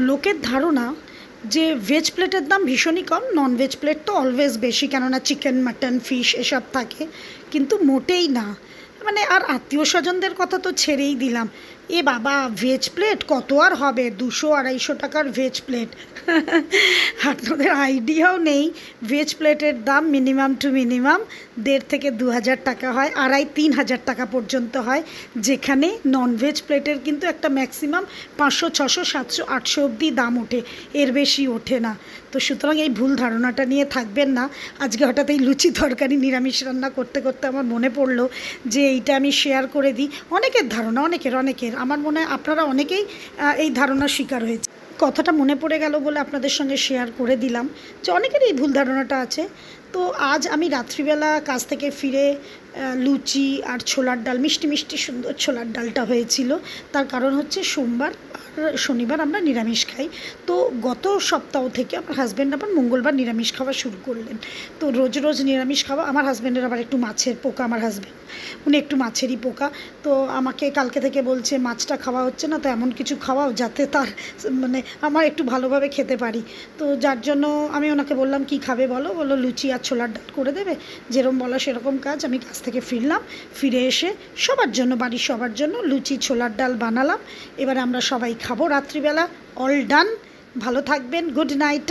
লোকের ধারণা যে ভেজ প্লেটের দাম ভীষণই কম, নন ভেজ প্লেট তো অলওয়েজ বেশি, কেননা চিকেন মাটন ফিশ এসব থাকে, কিন্তু মোটেই না। মানে আর আত্মীয় স্বজনদের কথা তো ছেড়েই দিলাম, এ বাবা ভেজ প্লেট কত আর হবে, 200-250 টাকার ভেজ প্লেট। আপনাদের আইডিয়াও নেই ভেজ প্লেটের দাম মিনিমাম টু মিনিমাম 1,500 থেকে 2,000 টাকা হয়, 2,500-3,000 টাকা পর্যন্ত হয়, যেখানে ননভেজ প্লেটের কিন্তু একটা ম্যাক্সিমাম 500, 600, 700, 800 অবধি দাম ওঠে, এর বেশি ওঠে না। তো সুতরাং এই ভুল ধারণাটা নিয়ে থাকবেন না। আজকে হঠাৎ এই লুচি তরকারি নিরামিষ রান্না করতে করতে আমার মনে পড়লো যে এইটা আমি শেয়ার করে দিই। অনেকের ধারণা, অনেকের আমার মনে হয় আপনারা অনেকেই এই ধারণার শিকার হয়েছে। কথাটা মনে পড়ে গেল বলে আপনাদের সঙ্গে শেয়ার করে দিলাম যে অনেকের এই ভুল ধারণাটা আছে। তো আজ আমি রাত্রিবেলা কাজ থেকে ফিরে লুচি আর ছোলার ডাল, মিষ্টি মিষ্টি সুন্দর ছোলার ডালটা হয়েছিল। তার কারণ হচ্ছে সোমবার আর শনিবার আমরা নিরামিষ খাই। তো গত সপ্তাহ থেকে আমার হাজব্যান্ড আবার মঙ্গলবার নিরামিষ খাওয়া শুরু করলেন। তো রোজ রোজ নিরামিষ খাওয়া, আমার হাজব্যান্ডের আবার একটু মাছের পোকা, আমার হাজব্যান্ড উনি একটু মাছেরই পোকা। তো আমাকে কালকে থেকে বলছে মাছটা খাওয়া হচ্ছে না, তো এমন কিছু খাওয়াও যাতে তার মানে আমার একটু ভালোভাবে খেতে পারি। তো যার জন্য আমি ওনাকে বললাম কি খাবে বলো, বললো লুচি আর ছোলার ডাল করে দেবে। যেরকম বলা সেরকম কাজ। আমি কাজ থেকে ফিরলাম, ফিরে এসে সবার জন্য, বাড়ির সবার জন্য লুচি ছোলার ডাল বানালাম। এবারে আমরা সবাই খাবো রাত্রিবেলা। All done. ভালো থাকবেন, গুড নাইট।